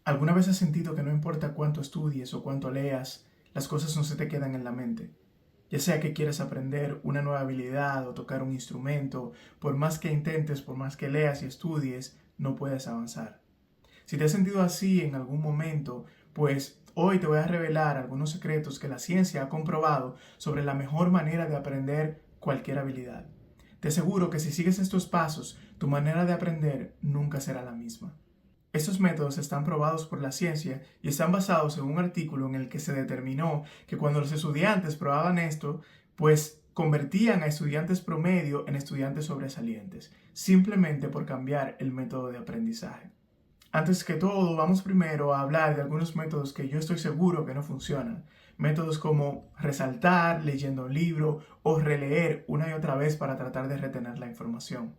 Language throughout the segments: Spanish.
¿Alguna vez has sentido que no importa cuánto estudies o cuánto leas, las cosas no se te quedan en la mente? Ya sea que quieres aprender una nueva habilidad o tocar un instrumento, por más que intentes, por más que leas y estudies, no puedes avanzar. Si te has sentido así en algún momento, pues hoy te voy a revelar algunos secretos que la ciencia ha comprobado sobre la mejor manera de aprender cualquier habilidad. Te aseguro que si sigues estos pasos, tu manera de aprender nunca será la misma. Estos métodos están probados por la ciencia y están basados en un artículo en el que se determinó que cuando los estudiantes probaban esto, pues convertían a estudiantes promedio en estudiantes sobresalientes, simplemente por cambiar el método de aprendizaje. Antes que todo, vamos primero a hablar de algunos métodos que yo estoy seguro que no funcionan. Métodos como resaltar, leyendo un libro o releer una y otra vez para tratar de retener la información.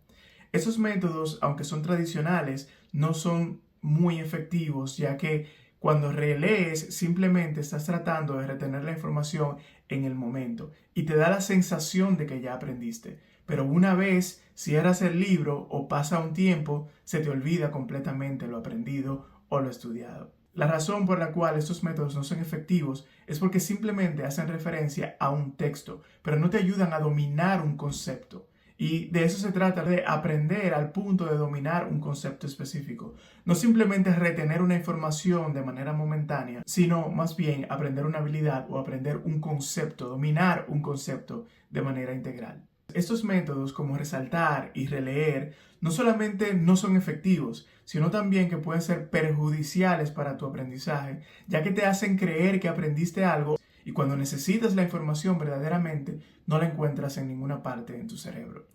Esos métodos, aunque son tradicionales, no son muy efectivos, ya que cuando relees simplemente estás tratando de retener la información en el momento y te da la sensación de que ya aprendiste. Pero una vez cierras el libro o pasa un tiempo, se te olvida completamente lo aprendido o lo estudiado. La razón por la cual estos métodos no son efectivos es porque simplemente hacen referencia a un texto, pero no te ayudan a dominar un concepto. Y de eso se trata, de aprender al punto de dominar un concepto específico. No simplemente retener una información de manera momentánea, sino más bien aprender una habilidad o aprender un concepto, dominar un concepto de manera integral. Estos métodos como resaltar y releer no solamente no son efectivos, sino también que pueden ser perjudiciales para tu aprendizaje, ya que te hacen creer que aprendiste algo y cuando necesitas la información verdaderamente no la encuentras en ninguna parte en tu cerebro.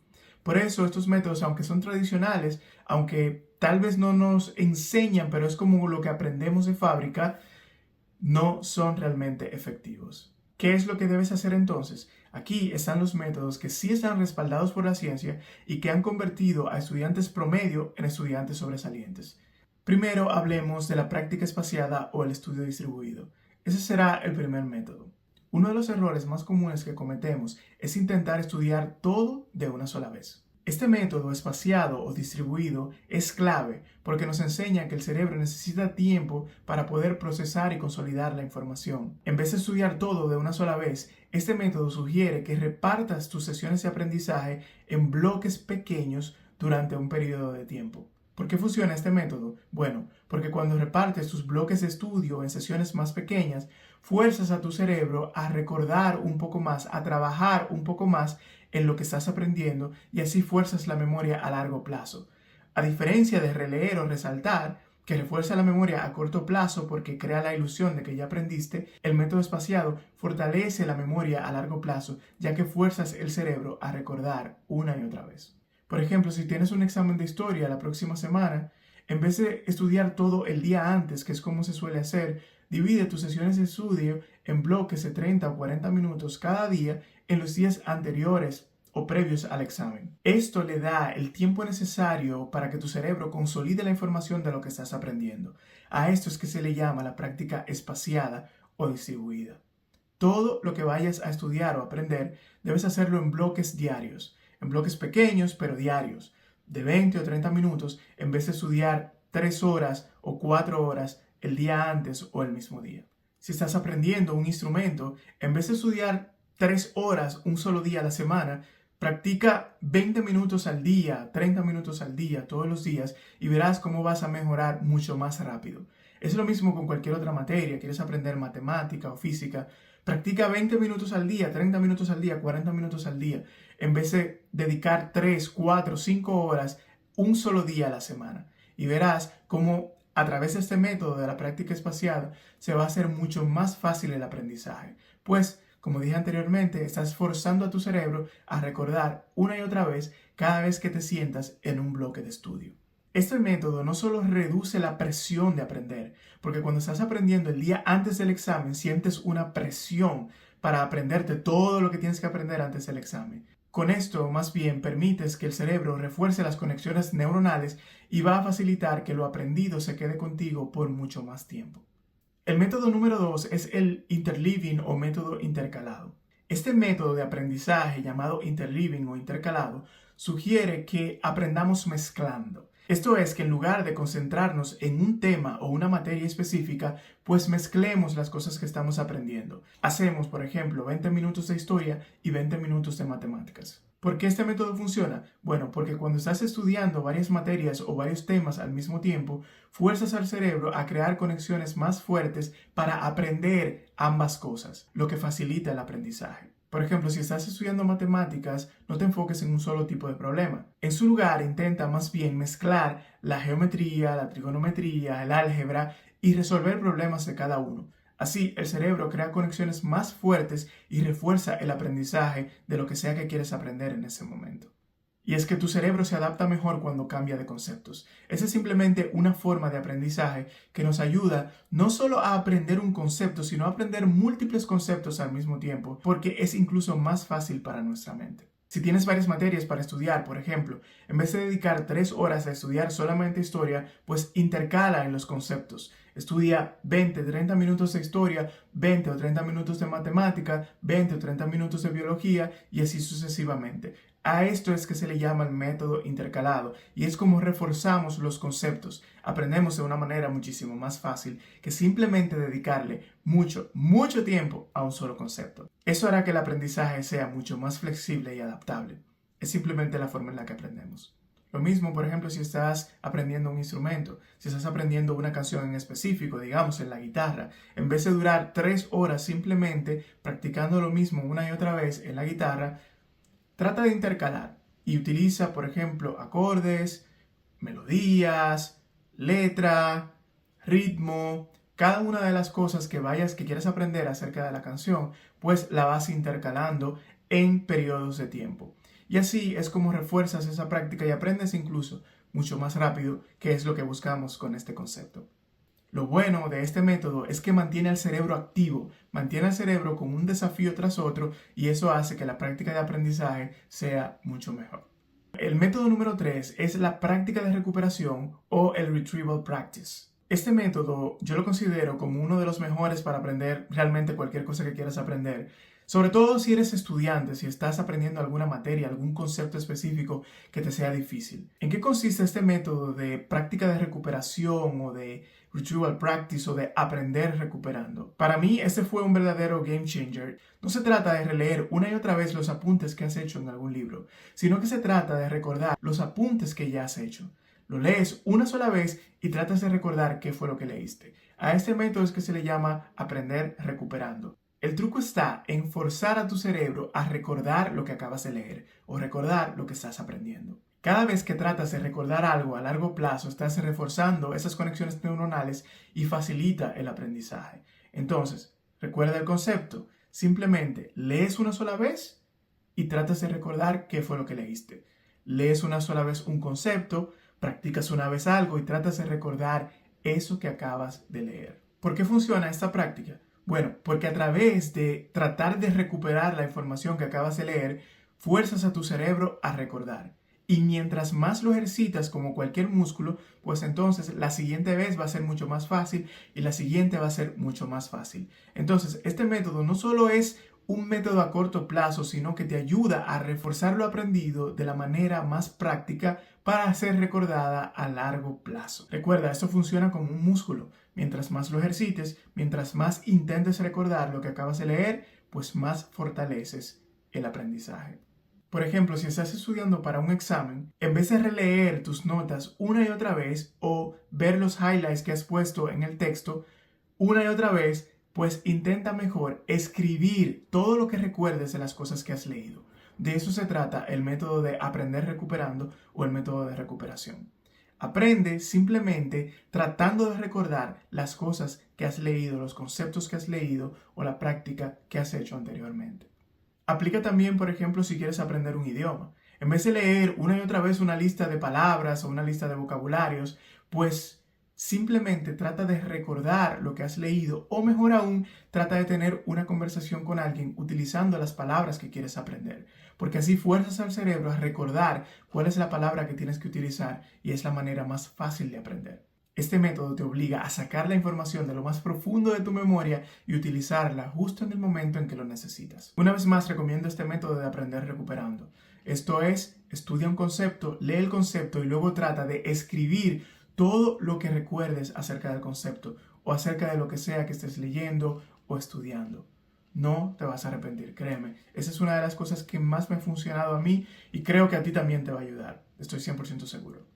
Por eso estos métodos, aunque son tradicionales, aunque tal vez no nos enseñan, pero es como lo que aprendemos de fábrica, no son realmente efectivos. ¿Qué es lo que debes hacer entonces? Aquí están los métodos que sí están respaldados por la ciencia y que han convertido a estudiantes promedio en estudiantes sobresalientes. Primero hablemos de la práctica espaciada o el estudio distribuido. Ese será el primer método. Uno de los errores más comunes que cometemos es intentar estudiar todo de una sola vez. Este método espaciado o distribuido es clave porque nos enseña que el cerebro necesita tiempo para poder procesar y consolidar la información. En vez de estudiar todo de una sola vez, este método sugiere que repartas tus sesiones de aprendizaje en bloques pequeños durante un periodo de tiempo. ¿Por qué funciona este método? Bueno, porque cuando repartes tus bloques de estudio en sesiones más pequeñas, fuerzas a tu cerebro a recordar un poco más, a trabajar un poco más en lo que estás aprendiendo y así fuerzas la memoria a largo plazo. A diferencia de releer o resaltar, que refuerza la memoria a corto plazo porque crea la ilusión de que ya aprendiste, el método espaciado fortalece la memoria a largo plazo, ya que fuerzas el cerebro a recordar una y otra vez. Por ejemplo, si tienes un examen de historia la próxima semana, en vez de estudiar todo el día antes, que es como se suele hacer, divide tus sesiones de estudio en bloques de 30 o 40 minutos cada día en los días anteriores o previos al examen. Esto le da el tiempo necesario para que tu cerebro consolide la información de lo que estás aprendiendo. A esto es que se le llama la práctica espaciada o distribuida. Todo lo que vayas a estudiar o aprender, debes hacerlo en bloques diarios, en bloques pequeños pero diarios, de 20 o 30 minutos, en vez de estudiar 3 horas o 4 horas el día antes o el mismo día. Si estás aprendiendo un instrumento, en vez de estudiar 3 horas un solo día a la semana, practica 20 minutos al día, 30 minutos al día, todos los días, y verás cómo vas a mejorar mucho más rápido. Es lo mismo con cualquier otra materia. ¿Quieres aprender matemática o física? Practica 20 minutos al día, 30 minutos al día, 40 minutos al día, en vez de dedicar 3, 4, 5 horas un solo día a la semana. Y verás cómo a través de este método de la práctica espaciada se va a hacer mucho más fácil el aprendizaje. Pues, como dije anteriormente, estás forzando a tu cerebro a recordar una y otra vez cada vez que te sientas en un bloque de estudio. Este método no solo reduce la presión de aprender, porque cuando estás aprendiendo el día antes del examen sientes una presión para aprenderte todo lo que tienes que aprender antes del examen. Con esto, más bien, permites que el cerebro refuerce las conexiones neuronales y va a facilitar que lo aprendido se quede contigo por mucho más tiempo. El método número 2 es el interleaving o método intercalado. Este método de aprendizaje llamado interleaving o intercalado sugiere que aprendamos mezclando. Esto es que en lugar de concentrarnos en un tema o una materia específica, pues mezclemos las cosas que estamos aprendiendo. Hacemos, por ejemplo, 20 minutos de historia y 20 minutos de matemáticas. ¿Por qué este método funciona? Bueno, porque cuando estás estudiando varias materias o varios temas al mismo tiempo, fuerzas al cerebro a crear conexiones más fuertes para aprender ambas cosas, lo que facilita el aprendizaje. Por ejemplo, si estás estudiando matemáticas, no te enfoques en un solo tipo de problema. En su lugar, intenta más bien mezclar la geometría, la trigonometría, el álgebra y resolver problemas de cada uno. Así, el cerebro crea conexiones más fuertes y refuerza el aprendizaje de lo que sea que quieres aprender en ese momento. Y es que tu cerebro se adapta mejor cuando cambia de conceptos. Esa es simplemente una forma de aprendizaje que nos ayuda no solo a aprender un concepto, sino a aprender múltiples conceptos al mismo tiempo, porque es incluso más fácil para nuestra mente. Si tienes varias materias para estudiar, por ejemplo, en vez de dedicar 3 horas a estudiar solamente historia, pues intercala en los conceptos. Estudia 20, 30 minutos de historia, 20 o 30 minutos de matemática, 20 o 30 minutos de biología y así sucesivamente. A esto es que se le llama el método intercalado y es como reforzamos los conceptos. Aprendemos de una manera muchísimo más fácil que simplemente dedicarle mucho tiempo a un solo concepto. Eso hará que el aprendizaje sea mucho más flexible y adaptable. Es simplemente la forma en la que aprendemos. Lo mismo, por ejemplo, si estás aprendiendo un instrumento, si estás aprendiendo una canción en específico, digamos en la guitarra, en vez de durar 3 horas simplemente practicando lo mismo una y otra vez en la guitarra, trata de intercalar y utiliza, por ejemplo, acordes, melodías, letra, ritmo, cada una de las cosas que quieras aprender acerca de la canción, pues la vas intercalando en periodos de tiempo. Y así es como refuerzas esa práctica y aprendes incluso mucho más rápido, que es lo que buscamos con este concepto. Lo bueno de este método es que mantiene al cerebro activo, mantiene al cerebro con un desafío tras otro y eso hace que la práctica de aprendizaje sea mucho mejor. El método número 3 es la práctica de recuperación o el retrieval practice. Este método yo lo considero como uno de los mejores para aprender realmente cualquier cosa que quieras aprender. Sobre todo si eres estudiante, si estás aprendiendo alguna materia, algún concepto específico que te sea difícil. ¿En qué consiste este método de práctica de recuperación o de retrieval practice o de aprender recuperando? Para mí este fue un verdadero game changer. No se trata de releer una y otra vez los apuntes que has hecho en algún libro, sino que se trata de recordar los apuntes que ya has hecho. Lo lees una sola vez y tratas de recordar qué fue lo que leíste. A este método es que se le llama aprender recuperando. El truco está en forzar a tu cerebro a recordar lo que acabas de leer o recordar lo que estás aprendiendo. Cada vez que tratas de recordar algo a largo plazo, estás reforzando esas conexiones neuronales y facilita el aprendizaje. Entonces, recuerda el concepto. Simplemente lees una sola vez y tratas de recordar qué fue lo que leíste. Lees una sola vez un concepto, practicas una vez algo y tratas de recordar eso que acabas de leer. ¿Por qué funciona esta práctica? Bueno, porque a través de tratar de recuperar la información que acabas de leer, fuerzas a tu cerebro a recordar. Y mientras más lo ejercitas como cualquier músculo, pues entonces la siguiente vez va a ser mucho más fácil y la siguiente va a ser mucho más fácil. Entonces, este método no solo es un método a corto plazo, sino que te ayuda a reforzar lo aprendido de la manera más práctica para ser recordada a largo plazo. Recuerda, esto funciona como un músculo. Mientras más lo ejercites, mientras más intentes recordar lo que acabas de leer, pues más fortaleces el aprendizaje. Por ejemplo, si estás estudiando para un examen, en vez de releer tus notas una y otra vez o ver los highlights que has puesto en el texto una y otra vez, pues intenta mejor escribir todo lo que recuerdes de las cosas que has leído. De eso se trata el método de aprender recuperando o el método de recuperación. Aprende simplemente tratando de recordar las cosas que has leído, los conceptos que has leído o la práctica que has hecho anteriormente. Aplica también, por ejemplo, si quieres aprender un idioma. En vez de leer una y otra vez una lista de palabras o una lista de vocabularios, pues simplemente trata de recordar lo que has leído o mejor aún, trata de tener una conversación con alguien utilizando las palabras que quieres aprender. Porque así fuerzas al cerebro a recordar cuál es la palabra que tienes que utilizar y es la manera más fácil de aprender. Este método te obliga a sacar la información de lo más profundo de tu memoria y utilizarla justo en el momento en que lo necesitas. Una vez más recomiendo este método de aprender recuperando. Esto es estudia un concepto, lee el concepto y luego trata de escribir todo lo que recuerdes acerca del concepto o acerca de lo que sea que estés leyendo o estudiando. No te vas a arrepentir, créeme. Esa es una de las cosas que más me ha funcionado a mí y creo que a ti también te va a ayudar. Estoy 100% seguro.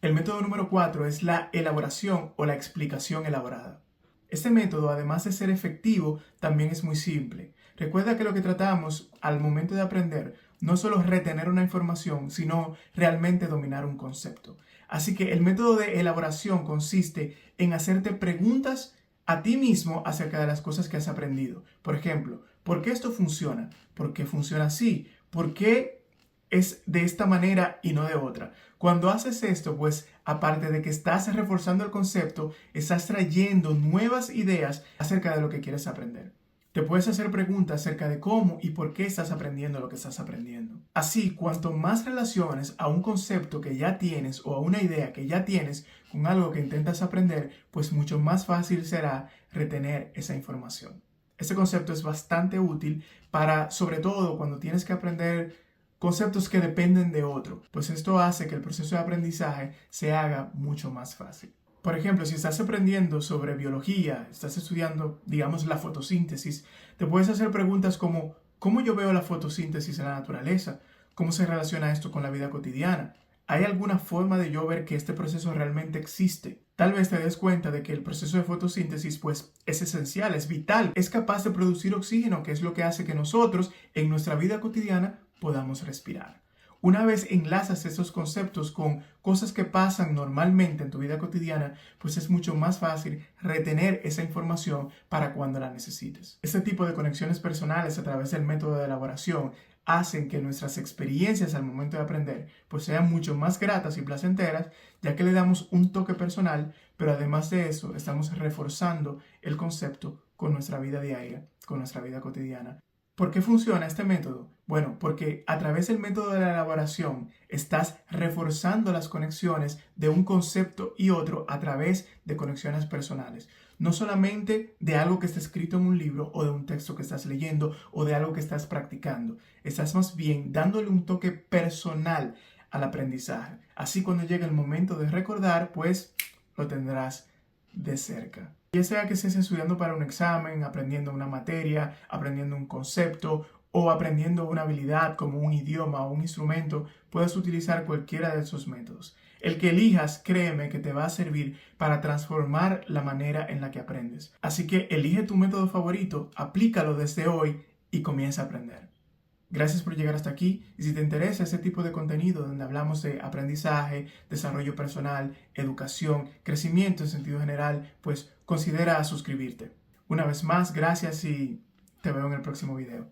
El método número 4 es la elaboración o la explicación elaborada. Este método, además de ser efectivo, también es muy simple. Recuerda que lo que tratamos al momento de aprender no es solo retener una información, sino realmente dominar un concepto. Así que el método de elaboración consiste en hacerte preguntas a ti mismo acerca de las cosas que has aprendido. Por ejemplo, ¿por qué esto funciona? ¿Por qué funciona así? ¿Por qué es de esta manera y no de otra? Cuando haces esto, pues aparte de que estás reforzando el concepto, estás trayendo nuevas ideas acerca de lo que quieres aprender. Te puedes hacer preguntas acerca de cómo y por qué estás aprendiendo lo que estás aprendiendo. Así, cuanto más relaciones a un concepto que ya tienes o a una idea que ya tienes con algo que intentas aprender, pues mucho más fácil será retener esa información. Este concepto es bastante útil para, sobre todo, cuando tienes que aprender conceptos que dependen de otro, pues esto hace que el proceso de aprendizaje se haga mucho más fácil. Por ejemplo, si estás aprendiendo sobre biología, estás estudiando, digamos, la fotosíntesis, te puedes hacer preguntas como ¿cómo yo veo la fotosíntesis en la naturaleza? ¿Cómo se relaciona esto con la vida cotidiana? ¿Hay alguna forma de yo ver que este proceso realmente existe? Tal vez te des cuenta de que el proceso de fotosíntesis pues es esencial, es vital, es capaz de producir oxígeno, que es lo que hace que nosotros en nuestra vida cotidiana podamos respirar. Una vez enlazas estos conceptos con cosas que pasan normalmente en tu vida cotidiana, pues es mucho más fácil retener esa información para cuando la necesites. Este tipo de conexiones personales a través del método de elaboración hacen que nuestras experiencias al momento de aprender pues sean mucho más gratas y placenteras, ya que le damos un toque personal, pero además de eso estamos reforzando el concepto con nuestra vida diaria, con nuestra vida cotidiana. ¿Por qué funciona este método? Bueno, porque a través del método de la elaboración estás reforzando las conexiones de un concepto y otro a través de conexiones personales. No solamente de algo que está escrito en un libro o de un texto que estás leyendo o de algo que estás practicando. Estás más bien dándole un toque personal al aprendizaje. Así cuando llegue el momento de recordar, pues lo tendrás de cerca. Ya sea que estés estudiando para un examen, aprendiendo una materia, aprendiendo un concepto o aprendiendo una habilidad como un idioma o un instrumento, puedes utilizar cualquiera de esos métodos. El que elijas, créeme que te va a servir para transformar la manera en la que aprendes. Así que elige tu método favorito, aplícalo desde hoy y comienza a aprender. Gracias por llegar hasta aquí y si te interesa ese tipo de contenido donde hablamos de aprendizaje, desarrollo personal, educación, crecimiento en sentido general, pues considera suscribirte. Una vez más, gracias y te veo en el próximo video.